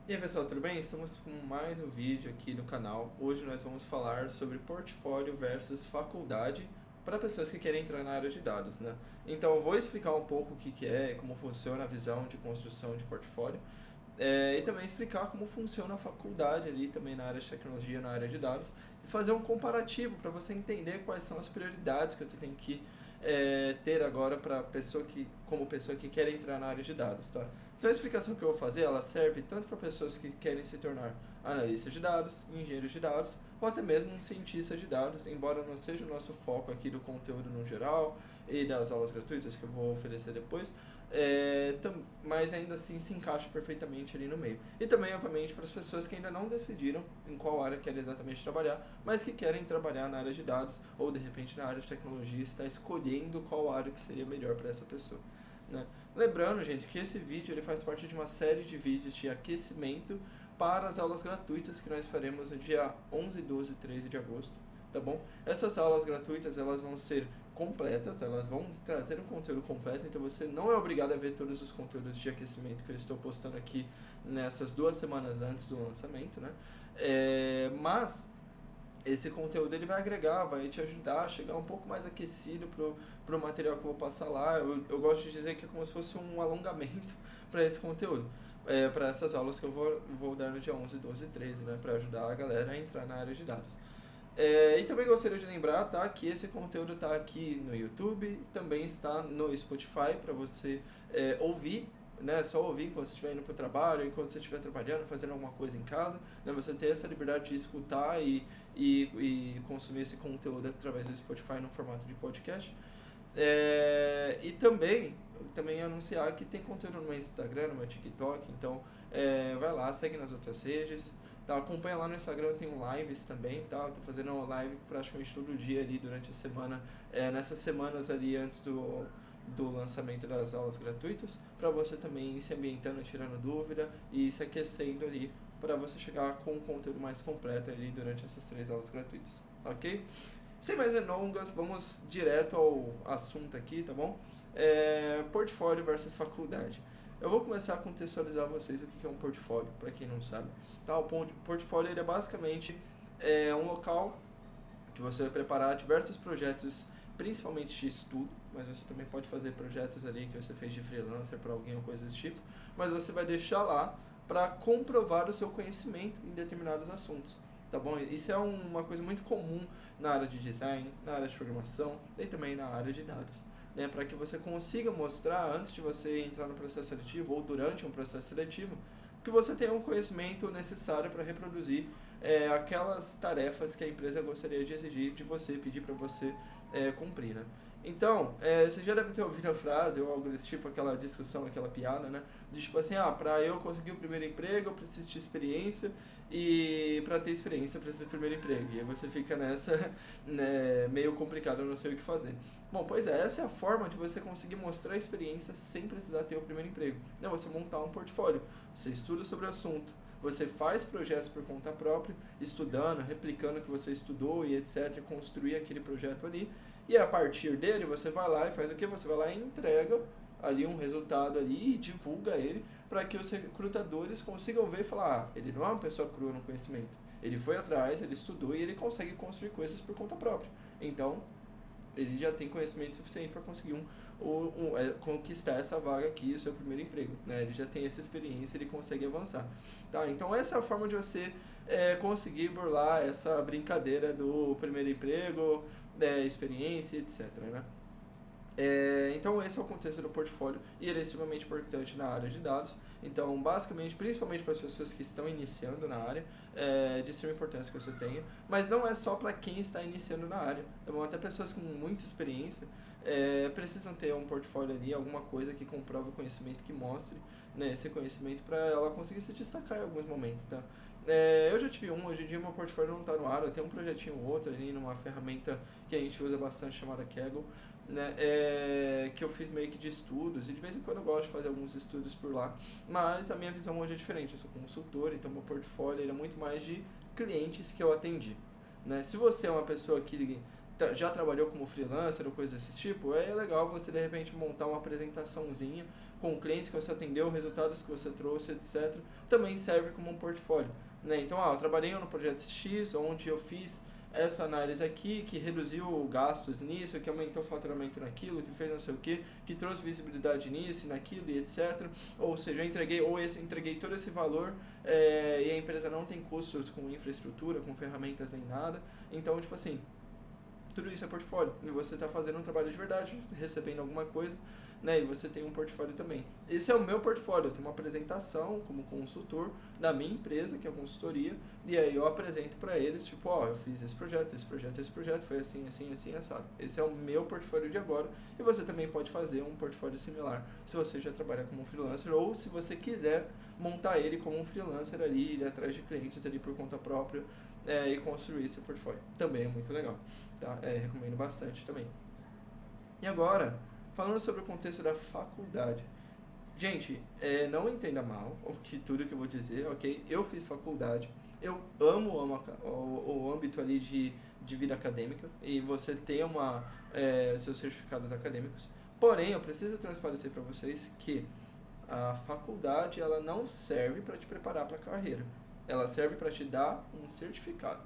E aí pessoal, tudo bem? Estamos com mais um vídeo aqui no canal. Hoje nós vamos falar sobre portfólio versus faculdade para pessoas que querem entrar na área de dados, né? Então eu vou explicar um pouco o que que é, como funciona a visão de construção de portfólio, e também explicar como funciona a faculdade ali também na área de tecnologia, na área de dados, e fazer um comparativo para você entender quais são as prioridades que você tem que ter agora para como pessoa que quer entrar na área de dados, tá? Então a explicação que eu vou fazer, ela serve tanto para pessoas que querem se tornar analistas de dados, engenheiros de dados, ou até mesmo um cientista de dados, embora não seja o nosso foco aqui do conteúdo no geral e das aulas gratuitas que eu vou oferecer depois, mas ainda assim se encaixa perfeitamente ali no meio. E também, obviamente, para as pessoas que ainda não decidiram em qual área querem exatamente trabalhar, mas que querem trabalhar na área de dados ou de repente na área de tecnologia, está escolhendo qual área que seria melhor para essa pessoa, né? Lembrando, gente, que esse vídeo ele faz parte de uma série de vídeos de aquecimento para as aulas gratuitas que nós faremos no dia 11, 12 e 13 de agosto, tá bom? Essas aulas gratuitas, elas vão ser completas, elas vão trazer um conteúdo completo, então você não é obrigado a ver todos os conteúdos de aquecimento que eu estou postando aqui nessas 2 semanas antes do lançamento, né? Mas esse conteúdo ele vai agregar, vai te ajudar a chegar um pouco mais aquecido pro material que eu vou passar lá. Eu gosto de dizer que é como se fosse um alongamento para esse conteúdo, para essas aulas que eu vou dar no dia 11, 12 e 13, né, para ajudar a galera a entrar na área de dados. E também gostaria de lembrar, tá, que esse conteúdo está aqui no YouTube, também está no Spotify para você ouvir, né, só ouvir enquanto você estiver indo para o trabalho, enquanto você estiver trabalhando, fazendo alguma coisa em casa, né, você ter essa liberdade de escutar e consumir esse conteúdo através do Spotify no formato de podcast. E também anunciar que tem conteúdo no meu Instagram, no meu TikTok, então vai lá, segue nas outras redes, tá? Acompanha lá no Instagram, eu tenho lives também, tá? Eu tô fazendo live praticamente todo dia ali durante a semana, nessas semanas ali antes do lançamento das aulas gratuitas, para você também ir se ambientando, tirando dúvida e se aquecendo ali para você chegar com um conteúdo mais completo ali durante essas 3 aulas gratuitas, ok? Sem mais delongas, vamos direto ao assunto aqui, tá bom? Portfólio versus faculdade. Eu vou começar a contextualizar vocês o que é um portfólio, para quem não sabe. Tá, o portfólio ele é basicamente um local que você vai preparar diversos projetos, principalmente de estudo, mas você também pode fazer projetos ali que você fez de freelancer para alguém ou coisa desse tipo, mas você vai deixar lá para comprovar o seu conhecimento em determinados assuntos, tá bom? Isso é uma coisa muito comum na área de design, na área de programação e também na área de dados, né? Para que você consiga mostrar antes de você entrar no processo seletivo ou durante um processo seletivo que você tenha um conhecimento necessário para reproduzir aquelas tarefas que a empresa gostaria de exigir de você, pedir para você cumprir, né? Então, você já deve ter ouvido a frase ou algo desse tipo, aquela discussão, aquela piada, né? De tipo assim, para eu conseguir o primeiro emprego, eu preciso de experiência e para ter experiência eu preciso do primeiro emprego. E aí você fica nessa, né, meio complicado, eu não sei o que fazer. Bom, pois essa é a forma de você conseguir mostrar a experiência sem precisar ter o primeiro emprego. É você montar um portfólio. Você estuda sobre o assunto, você faz projetos por conta própria, estudando, replicando o que você estudou e etc, construir aquele projeto ali, e a partir dele você vai lá e faz o que? Você vai lá e entrega ali um resultado ali e divulga ele para que os recrutadores consigam ver e falar, ele não é uma pessoa crua no conhecimento, ele foi atrás, ele estudou e ele consegue construir coisas por conta própria. Então, ele já tem conhecimento suficiente para conseguir conquistar essa vaga aqui, o seu primeiro emprego, né? Ele já tem essa experiência, ele consegue avançar, tá? Então essa é a forma de você conseguir burlar essa brincadeira do primeiro emprego, experiência, etc, né? Então esse é o contexto do portfólio e ele é extremamente importante na área de dados. Então, basicamente, principalmente para as pessoas que estão iniciando na área, é de extrema importância que você tenha. Mas não é só para quem está iniciando na área. Então, até pessoas com muita experiência precisam ter um portfólio ali, alguma coisa que comprove o conhecimento, que mostre, né, esse conhecimento para ela conseguir se destacar em alguns momentos, tá? Eu já tive hoje em dia meu portfólio não está no ar, eu tenho um projetinho ou outro ali numa ferramenta que a gente usa bastante chamada Kaggle, né, que eu fiz meio que de estudos, e de vez em quando eu gosto de fazer alguns estudos por lá, mas a minha visão hoje é diferente, eu sou consultor, então meu portfólio ele é muito mais de clientes que eu atendi, né? Se você é uma pessoa que já trabalhou como freelancer ou coisa desse tipo, é legal você de repente montar uma apresentaçãozinha com clientes que você atendeu, resultados que você trouxe, etc., também serve como um portfólio, né? Então, eu trabalhei no projeto X, onde eu fiz essa análise aqui, que reduziu gastos nisso, que aumentou o faturamento naquilo, que fez não sei o que trouxe visibilidade nisso, naquilo e etc. Ou seja, eu entreguei todo esse valor e a empresa não tem custos com infraestrutura, com ferramentas nem nada. Então, tipo assim, tudo isso é portfólio. E você está fazendo um trabalho de verdade, recebendo alguma coisa, né? E você tem um portfólio também. Esse é o meu portfólio. Eu tenho uma apresentação como consultor da minha empresa, que é a consultoria, e aí eu apresento para eles, tipo, eu fiz esse projeto, foi assim, assim, assim, assado. Esse é o meu portfólio de agora, e você também pode fazer um portfólio similar se você já trabalha como freelancer, ou se você quiser montar ele como um freelancer ali, ir atrás de clientes ali por conta própria, e construir esse portfólio. Também é muito legal, tá? Recomendo bastante também. E agora, falando sobre o contexto da faculdade. Gente, não entenda mal tudo que eu vou dizer, ok? Eu fiz faculdade, eu amo o âmbito ali de vida acadêmica e você tem seus certificados acadêmicos. Porém, eu preciso transparecer para vocês que a faculdade ela não serve para te preparar para a carreira. Ela serve para te dar um certificado.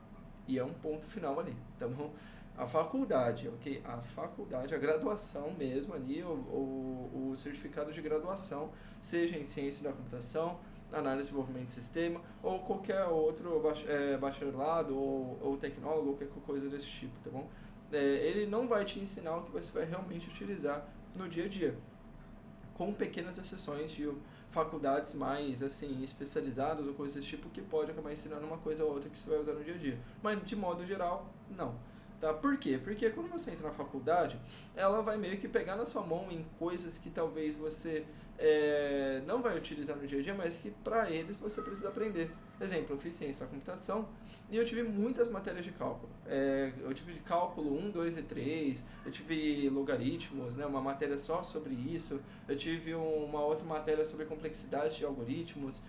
E é um ponto final ali, tá bom? A faculdade, ok? A faculdade, a graduação mesmo ali, o certificado de graduação, seja em ciência da computação, análise de desenvolvimento de sistema, ou qualquer outro bacharelado ou tecnólogo, ou qualquer coisa desse tipo, tá bom? Ele não vai te ensinar o que você vai realmente utilizar no dia a dia, com pequenas exceções de faculdades mais assim especializadas ou coisas desse tipo que pode acabar ensinando uma coisa ou outra que você vai usar no dia a dia. Mas de modo geral, não. Tá? Por quê? Porque quando você entra na faculdade, ela vai meio que pegar na sua mão em coisas que talvez você não vai utilizar no dia a dia, mas que para eles você precisa aprender. Exemplo, eu fiz ciência da computação e eu tive muitas matérias de cálculo. Eu tive de cálculo 1, 2 e 3, eu tive logaritmos, né, uma matéria só sobre isso, eu tive uma outra matéria sobre complexidade de algoritmos,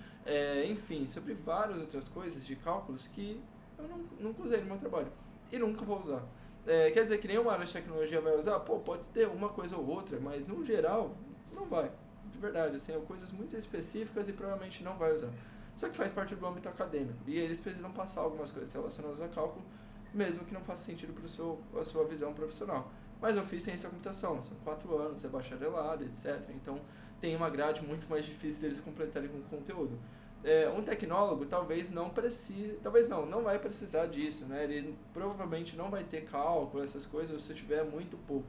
enfim, sobre várias outras coisas de cálculos que eu nunca usei no meu trabalho e nunca vou usar. Quer dizer que nenhuma área de tecnologia vai usar? Pode ter uma coisa ou outra, mas no geral não vai. De verdade, assim, coisas muito específicas e provavelmente não vai usar. Só que faz parte do âmbito acadêmico e eles precisam passar algumas coisas relacionadas a cálculo, mesmo que não faça sentido para a sua visão profissional. Mas eu fiz ciência da computação, são 4 anos, é bacharelado, etc. Então tem uma grade muito mais difícil deles completarem com conteúdo. Um tecnólogo talvez não precise, não vai precisar disso, né? Ele provavelmente não vai ter cálculo, essas coisas, se tiver muito pouco.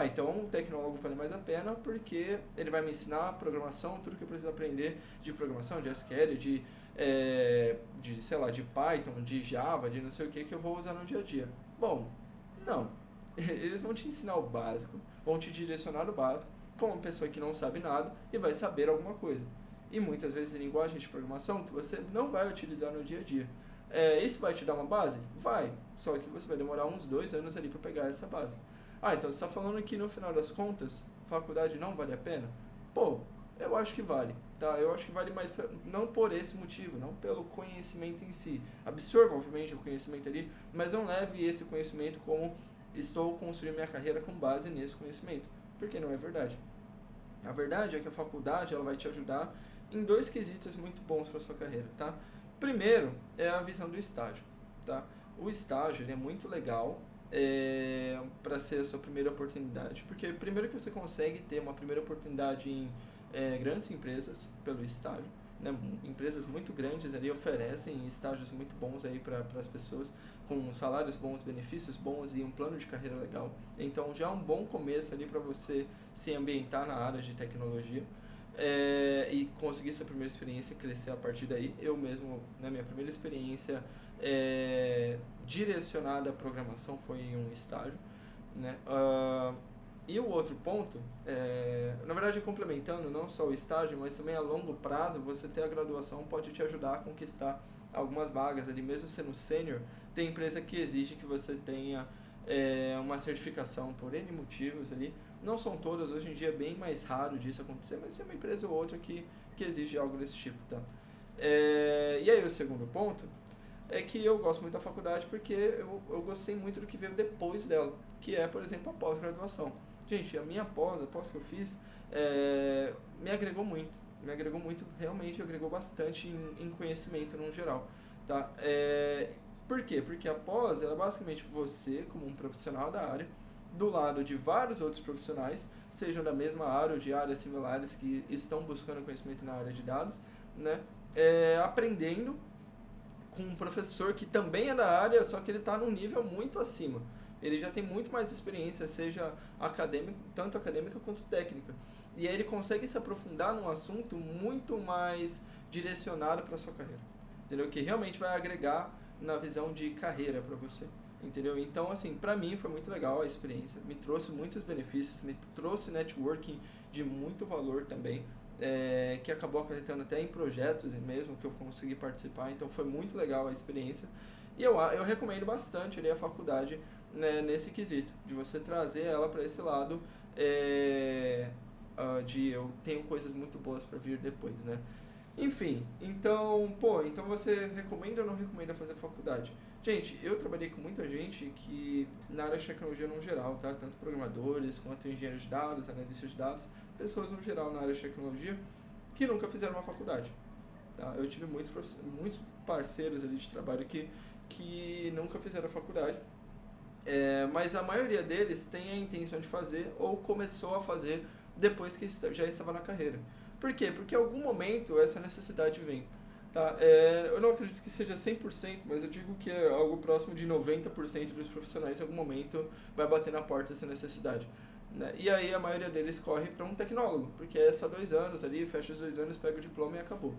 Então o tecnólogo vale mais a pena porque ele vai me ensinar programação, tudo que eu preciso aprender de programação, de SQL, de Python, de Java, de não sei o que eu vou usar no dia a dia. Bom, não. Eles vão te ensinar o básico, vão te direcionar o básico, como uma pessoa que não sabe nada e vai saber alguma coisa. E muitas vezes linguagem de programação que você não vai utilizar no dia a dia. Isso vai te dar uma base? Vai. Só que você vai demorar uns 2 anos ali para pegar essa base. Então você está falando que no final das contas, faculdade não vale a pena? Eu acho que vale, tá? Eu acho que vale mais, não por esse motivo, não pelo conhecimento em si. Absorva, obviamente, o conhecimento ali, mas não leve esse conhecimento como estou construindo minha carreira com base nesse conhecimento, porque não é verdade. A verdade é que a faculdade ela vai te ajudar em 2 quesitos muito bons para sua carreira, tá? Primeiro é a visão do estágio, tá? O estágio ele é muito legal para ser a sua primeira oportunidade, porque primeiro que você consegue ter uma primeira oportunidade em grandes empresas pelo estágio, né? Empresas muito grandes ali oferecem estágios muito bons aí para as pessoas, com salários bons, benefícios bons e um plano de carreira legal. Então já é um bom começo ali para você se ambientar na área de tecnologia e conseguir sua primeira experiência e crescer a partir daí. Eu mesmo, na minha primeira experiência direcionada à programação foi em um estágio, né? E o outro ponto, na verdade complementando não só o estágio, mas também a longo prazo, você ter a graduação pode te ajudar a conquistar algumas vagas ali, mesmo sendo sênior, tem empresa que exige que você tenha uma certificação por N motivos ali. Não são todas, hoje em dia é bem mais raro disso acontecer, mas tem uma empresa ou outra que exige algo desse tipo, tá? E aí o segundo ponto é que eu gosto muito da faculdade porque eu gostei muito do que veio depois dela, que é, por exemplo, a pós-graduação. Gente, a pós que eu fiz, me agregou muito, realmente agregou bastante em conhecimento no geral, tá? Por quê? Porque a pós, ela é basicamente você, como um profissional da área, do lado de vários outros profissionais, sejam da mesma área ou de áreas similares que estão buscando conhecimento na área de dados, né? Aprendendo com um professor que também é da área, só que ele está num nível muito acima. Ele já tem muito mais experiência, seja acadêmica, tanto acadêmica quanto técnica. E aí ele consegue se aprofundar num assunto muito mais direcionado para a sua carreira. Entendeu? Que realmente vai agregar na visão de carreira para você. Entendeu? Então, assim, para mim foi muito legal a experiência. Me trouxe muitos benefícios, me trouxe networking de muito valor também. Que acabou acarretando até em projetos mesmo que eu consegui participar, então foi muito legal a experiência. E eu recomendo bastante ali a faculdade, né, nesse quesito, de você trazer ela para esse lado de eu tenho coisas muito boas para vir depois, né? Enfim, então você recomenda ou não recomenda fazer faculdade? Gente, eu trabalhei com muita gente que na área de tecnologia no geral, tá? Tanto programadores quanto engenheiros de dados, analistas de dados, pessoas no geral na área de tecnologia que nunca fizeram uma faculdade. Tá? Eu tive muitos parceiros ali de trabalho que nunca fizeram a faculdade, mas a maioria deles tem a intenção de fazer ou começou a fazer depois que já estava na carreira. Por quê? Porque em algum momento essa necessidade vem. Tá? Eu não acredito que seja 100%, mas eu digo que é algo próximo de 90% dos profissionais em algum momento vai bater na porta essa necessidade. Né? E aí a maioria deles corre para um tecnólogo, porque é só 2 anos ali, fecha os 2 anos, pega o diploma e acabou.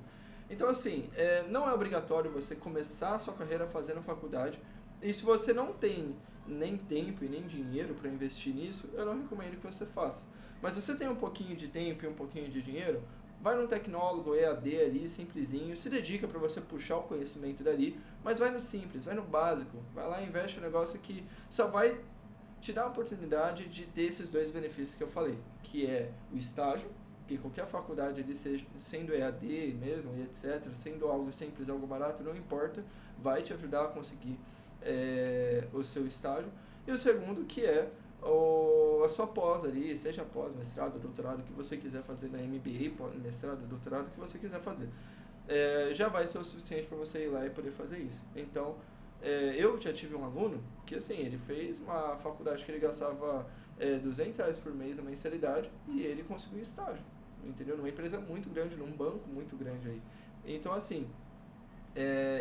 Então, assim, não é obrigatório você começar a sua carreira fazendo faculdade, e se você não tem nem tempo e nem dinheiro para investir nisso, eu não recomendo que você faça. Mas se você tem um pouquinho de tempo e um pouquinho de dinheiro, vai num tecnólogo EAD ali, simplesinho, se dedica para você puxar o conhecimento dali, mas vai no simples, vai no básico, vai lá e investe um negócio que só vai te dar a oportunidade de ter esses 2 benefícios que eu falei, que é o estágio, que qualquer faculdade ali, seja, sendo EAD mesmo e etc., sendo algo simples, algo barato, não importa, vai te ajudar a conseguir o seu estágio. E o segundo, que é a sua pós ali, seja pós, mestrado, doutorado, que você quiser fazer na MBA, mestrado, doutorado, que você quiser fazer. Já vai ser o suficiente para você ir lá e poder fazer isso. Então, eu já tive um aluno que, assim, ele fez uma faculdade que ele gastava R$ 200 por mês na mensalidade e ele conseguiu estágio, entendeu? Numa empresa muito grande, num banco muito grande aí. Então, assim,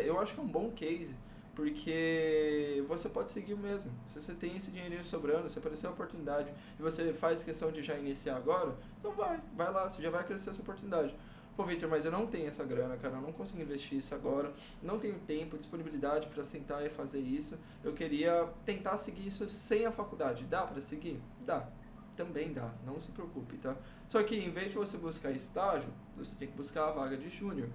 eu acho que é um bom case, porque você pode seguir o mesmo. Se você tem esse dinheirinho sobrando, se aparecer uma oportunidade e você faz questão de já iniciar agora, então vai lá, você já vai crescer essa oportunidade. Pô, Victor, mas eu não tenho essa grana, cara, eu não consigo investir isso agora, não tenho tempo, disponibilidade para sentar e fazer isso. Eu queria tentar seguir isso sem a faculdade. Dá para seguir? Dá. Também dá, não se preocupe, tá? Só que em vez de você buscar estágio, você tem que buscar a vaga de júnior.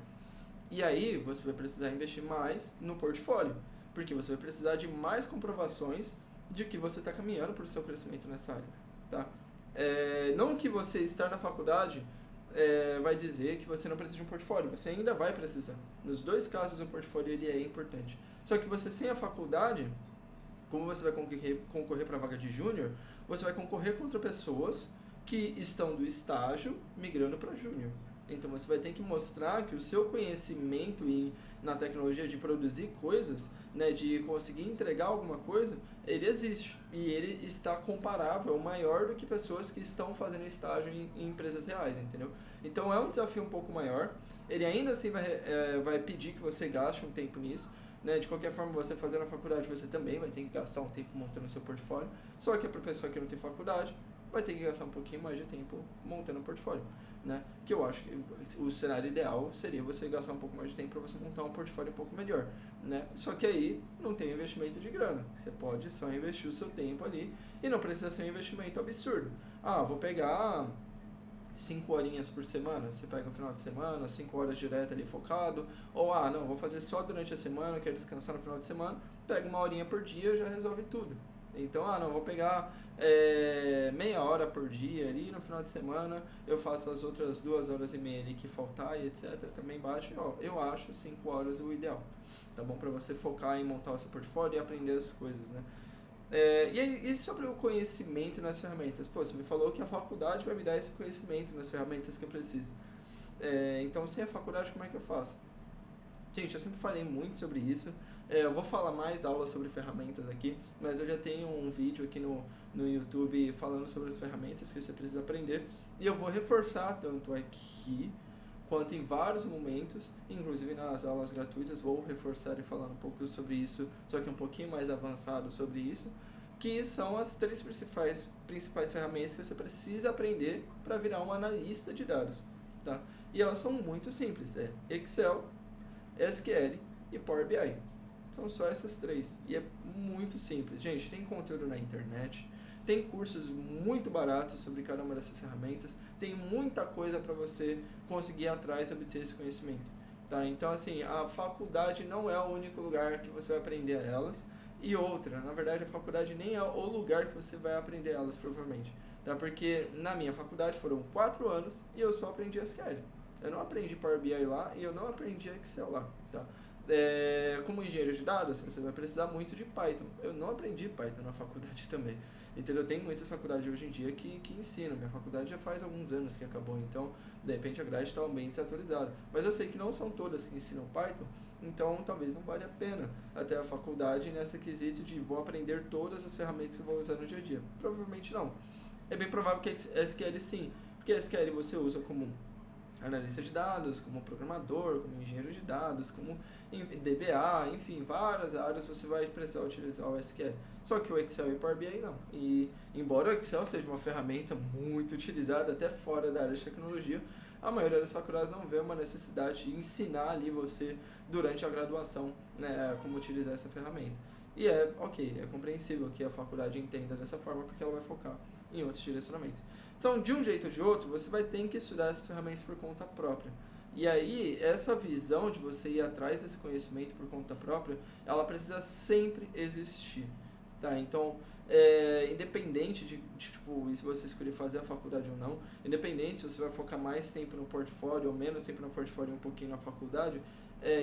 E aí você vai precisar investir mais no portfólio, porque você vai precisar de mais comprovações de que você está caminhando para o seu crescimento nessa área, tá? Não que você estar na faculdade vai dizer que você não precisa de um portfólio, você ainda vai precisar. Nos 2 casos o portfólio ele é importante. Só que você sem a faculdade, como você vai concorrer para a vaga de júnior, você vai concorrer contra pessoas que estão do estágio migrando para júnior. Então você vai ter que mostrar que o seu conhecimento na tecnologia de produzir coisas, né, de conseguir entregar alguma coisa, ele existe. E ele está comparável, maior do que pessoas que estão fazendo estágio em empresas reais, entendeu? Então é um desafio um pouco maior. Ele ainda assim vai pedir que você gaste um tempo nisso. Né? De qualquer forma, você fazendo a faculdade, você também vai ter que gastar um tempo montando o seu portfólio. Só que para a pessoa que não tem faculdade, vai ter que gastar um pouquinho mais de tempo montando o portfólio. Né? Que eu acho que o cenário ideal seria você gastar um pouco mais de tempo para você montar um portfólio um pouco melhor, né? Só que aí não tem investimento de grana, você pode só investir o seu tempo ali e não precisa ser um investimento absurdo. Vou pegar 5 horinhas por semana, você pega o final de semana, 5 horas direto ali focado, ou não, vou fazer só durante a semana, quero descansar no final de semana, pega 1 horinha por dia, já resolve tudo. Então, não, vou pegar meia hora por dia ali, no final de semana eu faço as outras 2h30 ali que faltar e etc. Também baixo, eu acho 5 horas o ideal, tá bom? Para você focar em montar o seu portfólio e aprender as coisas, né? E sobre o conhecimento nas ferramentas? Pô, você me falou que a faculdade vai me dar esse conhecimento nas ferramentas que eu preciso. Então, sem a faculdade, como é que eu faço? Gente, eu sempre falei muito sobre isso. Eu vou falar mais aulas sobre ferramentas aqui, mas eu já tenho um vídeo aqui no YouTube falando sobre as ferramentas que você precisa aprender. E eu vou reforçar tanto aqui quanto em vários momentos, inclusive nas aulas gratuitas, vou reforçar e falar um pouco sobre isso, só que um pouquinho mais avançado sobre isso, que são as três principais ferramentas que você precisa aprender para virar um analista de dados. Tá? E elas são muito simples, Excel, SQL e Power BI. São só essas três. E é muito simples. Gente, tem conteúdo na internet, tem cursos muito baratos sobre cada uma dessas ferramentas, tem muita coisa para você conseguir ir atrás e obter esse conhecimento. Tá? Então, assim, a faculdade não é o único lugar que você vai aprender elas. E outra, na verdade, a faculdade nem é o lugar que você vai aprender elas, provavelmente. Tá? Porque na minha faculdade foram 4 anos e eu só aprendi SQL. Eu não aprendi Power BI lá e eu não aprendi Excel lá, tá? Como engenheiro de dados, você vai precisar muito de Python. Eu não aprendi Python na faculdade também. Entendeu? Tem muitas faculdades hoje em dia que ensinam. Minha faculdade já faz alguns anos que acabou, então de repente a grade está bem desatualizada. Mas eu sei que não são todas que ensinam Python, então talvez não valha a pena até a faculdade nessa quesito de vou aprender todas as ferramentas que eu vou usar no dia a dia. Provavelmente não. É bem provável que SQL sim, porque SQL você usa como analista de dados, como programador, como engenheiro de dados, como DBA, enfim, várias áreas você vai precisar utilizar o SQL. Só que o Excel e o Power BI não. E embora o Excel seja uma ferramenta muito utilizada até fora da área de tecnologia, a maioria das faculdades não vê uma necessidade de ensinar ali você durante a graduação, né, como utilizar essa ferramenta. E é compreensível que a faculdade entenda dessa forma porque ela vai focar em outros direcionamentos. Então, de um jeito ou de outro, você vai ter que estudar essas ferramentas por conta própria. E aí, essa visão de você ir atrás desse conhecimento por conta própria, ela precisa sempre existir. Tá? Então, independente de tipo, se você escolher fazer a faculdade ou não, independente se você vai focar mais tempo no portfólio ou menos tempo no portfólio e um pouquinho na faculdade,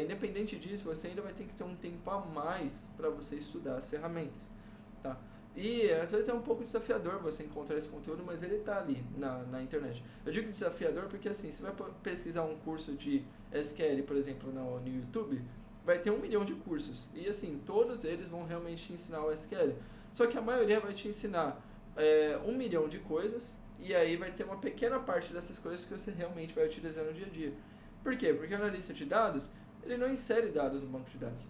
independente disso, você ainda vai ter que ter um tempo a mais para você estudar as ferramentas. Tá? E às vezes é um pouco desafiador você encontrar esse conteúdo, mas ele está ali na internet. Eu digo desafiador porque assim, você vai pesquisar um curso de SQL, por exemplo, no YouTube, vai ter 1 milhão de cursos. E assim, todos eles vão realmente te ensinar o SQL. Só que a maioria vai te ensinar 1 milhão de coisas, e aí vai ter uma pequena parte dessas coisas que você realmente vai utilizar no dia a dia. Por quê? Porque o analista de dados, ele não insere dados no banco de dados.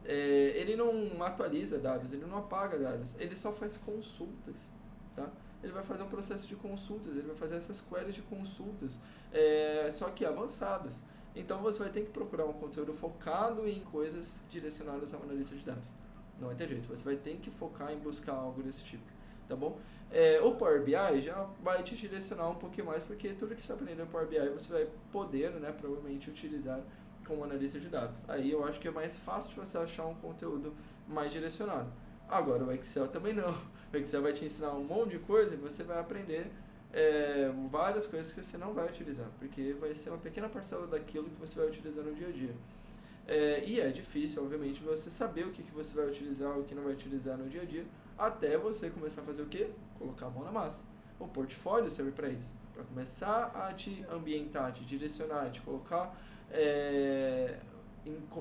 Ele não atualiza dados, ele não apaga dados, ele só faz consultas, tá? Ele vai fazer um processo de consultas, ele vai fazer essas queries de consultas, só que avançadas. Então você vai ter que procurar um conteúdo focado em coisas direcionadas ao analista de dados. Não vai ter jeito, você vai ter que focar em buscar algo desse tipo, tá bom? O Power BI já vai te direcionar um pouquinho mais, porque tudo que você aprender no Power BI você vai poder, né, provavelmente utilizar como analista de dados. Aí eu acho que é mais fácil de você achar um conteúdo mais direcionado. Agora, o Excel também não. O Excel vai te ensinar um monte de coisa e você vai aprender várias coisas que você não vai utilizar, porque vai ser uma pequena parcela daquilo que você vai utilizar no dia a dia. E é difícil, obviamente, você saber o que você vai utilizar, o que não vai utilizar no dia a dia, até você começar a fazer o quê? Colocar a mão na massa. O portfólio serve para isso, para começar a te ambientar, te direcionar, te colocar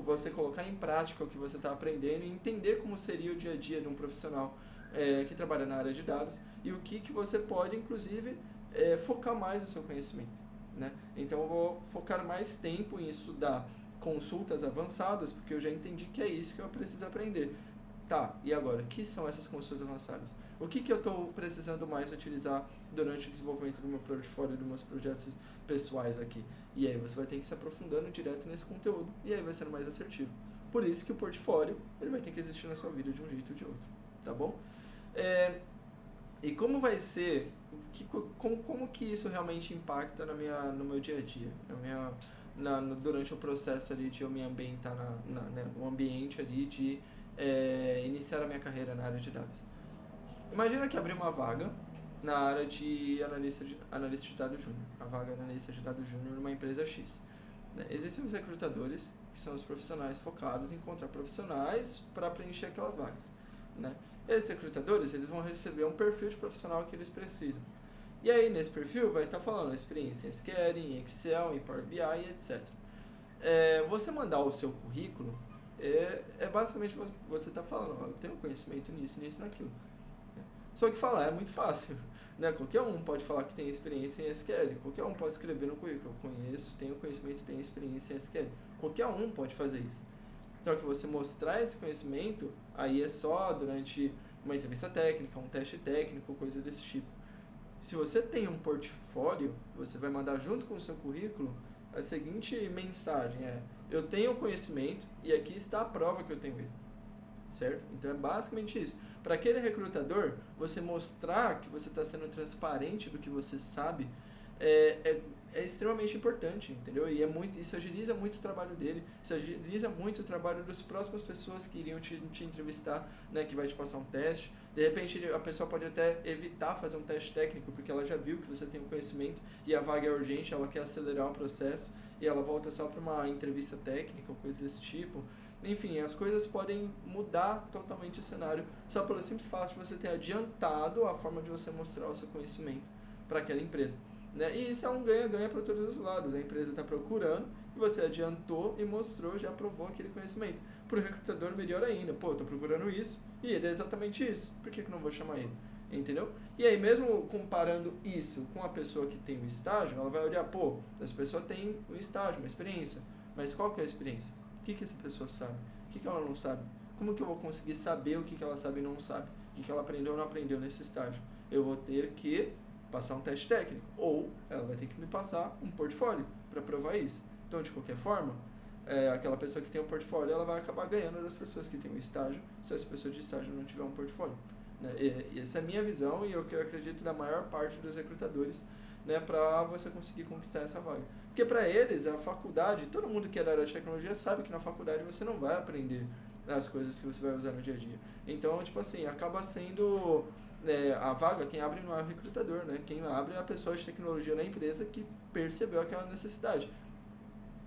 você colocar em prática o que você está aprendendo e entender como seria o dia a dia de um profissional que trabalha na área de dados e o que você pode, inclusive, focar mais o seu conhecimento, né? Então, eu vou focar mais tempo em estudar consultas avançadas, porque eu já entendi que é isso que eu preciso aprender. Tá, e agora, o que são essas consultas avançadas? O que eu estou precisando mais utilizar durante o desenvolvimento do meu portfólio, dos meus projetos pessoais aqui? E aí você vai ter que se aprofundando direto nesse conteúdo, e aí vai sendo mais assertivo. Por isso que o portfólio ele vai ter que existir na sua vida de um jeito ou de outro, tá bom? E como vai ser, como que isso realmente impacta no meu dia a dia, durante o processo ali de eu me ambientar no ambiente ali de iniciar a minha carreira na área de dados? Imagina que abrir uma vaga na área de analista de dados júnior, a vaga de analista de dados júnior numa empresa X. Existem os recrutadores, que são os profissionais focados em encontrar profissionais para preencher aquelas vagas, né? Esses recrutadores, eles vão receber um perfil de profissional que eles precisam. E aí, nesse perfil, vai estar falando experiência em SQL, em Excel, em Power BI, etc. Você mandar o seu currículo, basicamente você está falando, eu tenho conhecimento nisso, nisso, naquilo. Só que falar é muito fácil, né? Qualquer um pode falar que tem experiência em SQL, qualquer um pode escrever no currículo, eu conheço, tenho conhecimento, tenho experiência em SQL. Qualquer um pode fazer isso. Então, que você mostrar esse conhecimento, aí é só durante uma entrevista técnica, um teste técnico, coisa desse tipo. Se você tem um portfólio, você vai mandar junto com o seu currículo a seguinte mensagem: eu tenho conhecimento e aqui está a prova que eu tenho ele. Certo? Então é basicamente isso. Para aquele recrutador, você mostrar que você está sendo transparente do que você sabe é extremamente importante, entendeu? E isso agiliza muito o trabalho dele, isso agiliza muito o trabalho das próximas pessoas que iriam te entrevistar, né, que vai te passar um teste. De repente, a pessoa pode até evitar fazer um teste técnico, porque ela já viu que você tem o conhecimento e a vaga é urgente, ela quer acelerar o processo e ela volta só para uma entrevista técnica ou coisa desse tipo. Enfim, as coisas podem mudar totalmente o cenário só pelo simples fato de você ter adiantado a forma de você mostrar o seu conhecimento para aquela empresa. Né? E isso é um ganha-ganha para todos os lados. A empresa está procurando e você adiantou e mostrou, já provou aquele conhecimento. Para o recrutador, melhor ainda. Pô, eu estou procurando isso e ele é exatamente isso. Por que eu não vou chamar ele? Entendeu? E aí, mesmo comparando isso com a pessoa que tem um estágio, ela vai olhar, pô, essa pessoa tem um estágio, uma experiência. Mas qual que é a experiência? O que essa pessoa sabe? O que ela não sabe? Como que eu vou conseguir saber o que ela sabe e não sabe? O que ela aprendeu ou não aprendeu nesse estágio? Eu vou ter que passar um teste técnico, ou ela vai ter que me passar um portfólio para provar isso. Então, de qualquer forma, aquela pessoa que tem um portfólio, ela vai acabar ganhando das pessoas que têm um estágio, se essa pessoa de estágio não tiver um portfólio. Né? E essa é a minha visão e eu acredito da maior parte dos recrutadores, né, para você conseguir conquistar essa vaga. Porque para eles, a faculdade, todo mundo que é da área de tecnologia sabe que na faculdade você não vai aprender as coisas que você vai usar no dia a dia. Então, tipo assim, acaba sendo a vaga, quem abre não é o recrutador, né? Quem abre é a pessoa de tecnologia na empresa que percebeu aquela necessidade.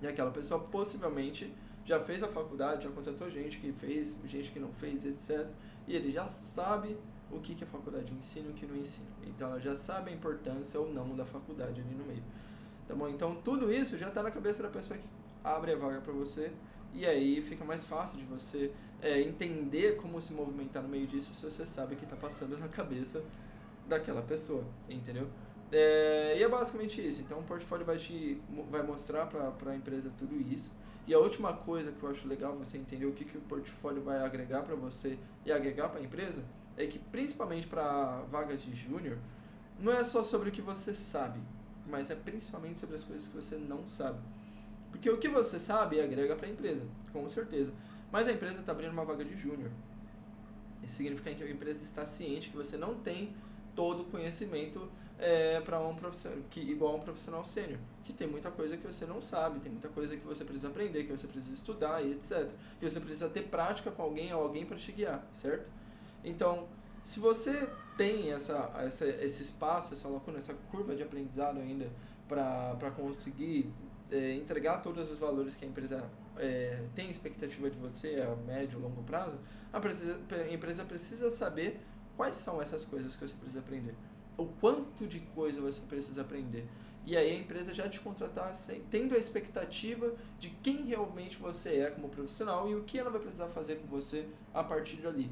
E aquela pessoa possivelmente já fez a faculdade, já contratou gente que fez, gente que não fez, etc. E ele já sabe o que a faculdade ensina e o que não ensina. Então, ela já sabe a importância ou não da faculdade ali no meio. Tá bom? Então, tudo isso já está na cabeça da pessoa que abre a vaga para você. E aí fica mais fácil de você entender como se movimentar no meio disso se você sabe o que está passando na cabeça daquela pessoa, entendeu? E é basicamente isso. Então, o portfólio vai mostrar para a empresa tudo isso. E a última coisa que eu acho legal você entender o que o portfólio vai agregar para você e agregar para a empresa é que, principalmente para vagas de júnior, não é só sobre o que você sabe, mas é principalmente sobre as coisas que você não sabe. Porque o que você sabe agrega para a empresa, com certeza. Mas a empresa está abrindo uma vaga de júnior. Isso significa que a empresa está ciente que você não tem todo o conhecimento para um profissional, igual a um profissional sênior. Que tem muita coisa que você não sabe, tem muita coisa que você precisa aprender, que você precisa estudar e etc. Que você precisa ter prática com alguém ou alguém para te guiar, certo? Então, se você tem esse espaço, essa lacuna, essa curva de aprendizado ainda para conseguir entregar todos os valores que a empresa tem expectativa de você a médio e longo prazo, a empresa precisa saber quais são essas coisas que você precisa aprender. O quanto de coisa você precisa aprender. E aí a empresa já te contratar tendo a expectativa de quem realmente você é como profissional e o que ela vai precisar fazer com você a partir dali.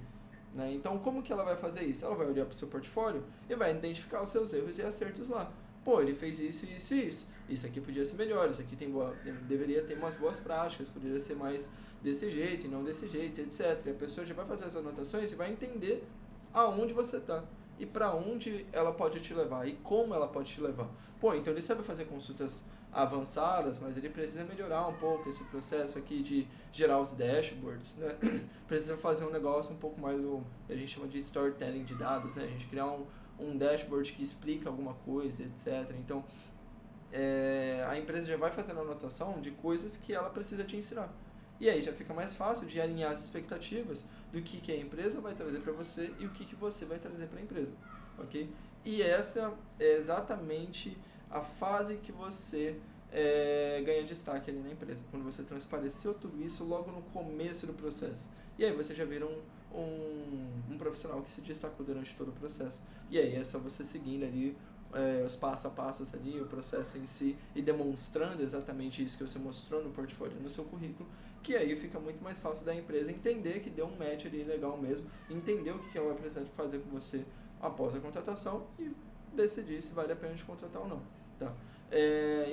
Né? Então, como que ela vai fazer isso? Ela vai olhar para o seu portfólio e vai identificar os seus erros e acertos lá. Pô, ele fez isso, isso e isso. Isso aqui podia ser melhor, isso aqui deveria ter umas boas práticas, poderia ser mais desse jeito e não desse jeito, etc. E a pessoa já vai fazer essas anotações e vai entender aonde você está e para onde ela pode te levar e como ela pode te levar. Pô, então ele sabe fazer consultas avançadas, mas ele precisa melhorar um pouco esse processo aqui de gerar os dashboards, né? Precisa fazer um negócio um pouco mais, a gente chama de storytelling de dados, né? A gente criar um dashboard que explica alguma coisa, etc. Então, a empresa já vai fazendo anotação de coisas que ela precisa te ensinar. E aí já fica mais fácil de alinhar as expectativas do que a empresa vai trazer para você e o que você vai trazer para a empresa, ok? E essa é exatamente a fase que você ganha destaque ali na empresa, quando você transpareceu tudo isso logo no começo do processo. E aí você já vira um profissional que se destacou durante todo o processo. E aí é só você seguindo ali os passo a passos ali, o processo em si, e demonstrando exatamente isso que você mostrou no portfólio, no seu currículo, que aí fica muito mais fácil da empresa entender que deu um match ali legal mesmo, entender o que ela vai precisar de fazer com você após a contratação e decidir se vale a pena te contratar ou não. Tá?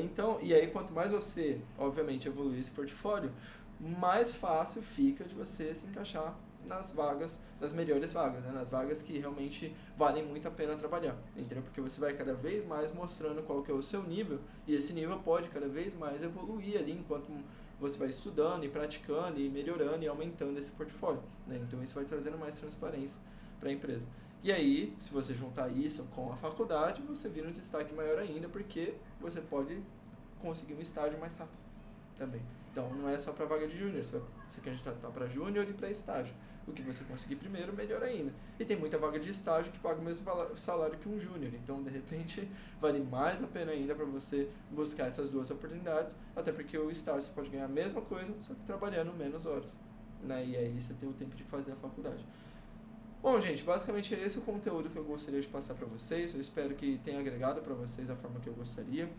Então, e aí quanto mais você, obviamente, evoluir esse portfólio, mais fácil fica de você se encaixar nas vagas, nas melhores vagas, né? Nas vagas que realmente valem muito a pena trabalhar, entendeu? Porque você vai cada vez mais mostrando qual que é o seu nível, e esse nível pode cada vez mais evoluir ali enquanto você vai estudando e praticando e melhorando e aumentando esse portfólio, né? Então isso vai trazendo mais transparência para a empresa. E aí, se você juntar isso com a faculdade, você vira um destaque maior ainda, porque você pode conseguir um estágio mais rápido também. Então, não é só para vaga de júnior, você quer candidatar para júnior e para estágio. O que você conseguir primeiro, melhor ainda. E tem muita vaga de estágio que paga o mesmo salário que um júnior. Então, de repente, vale mais a pena ainda para você buscar essas duas oportunidades, até porque o estágio você pode ganhar a mesma coisa, só que trabalhando menos horas. Né? E aí você tem o tempo de fazer a faculdade. Bom, gente, basicamente esse é o conteúdo que eu gostaria de passar para vocês. Eu espero que tenha agregado para vocês da forma que eu gostaria.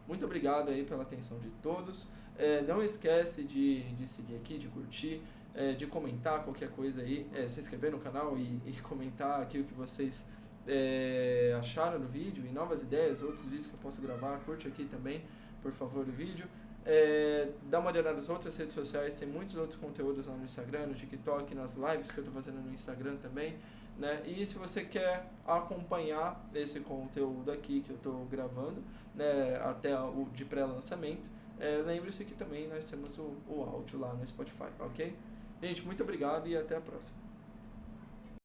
Muito obrigado aí pela atenção de todos. Não esquece de seguir aqui, de curtir, de comentar qualquer coisa aí, se inscrever no canal e comentar aqui o que vocês acharam do vídeo e novas ideias, outros vídeos que eu posso gravar. Curte aqui também, por favor, o vídeo. Dá uma olhada nas outras redes sociais, tem muitos outros conteúdos lá no Instagram, no TikTok, nas lives que eu estou fazendo no Instagram também, né? E se você quer acompanhar esse conteúdo aqui que eu estou gravando, né, até o de pré-lançamento, lembre-se que também nós temos o áudio lá no Spotify, ok? Gente, muito obrigado e até a próxima.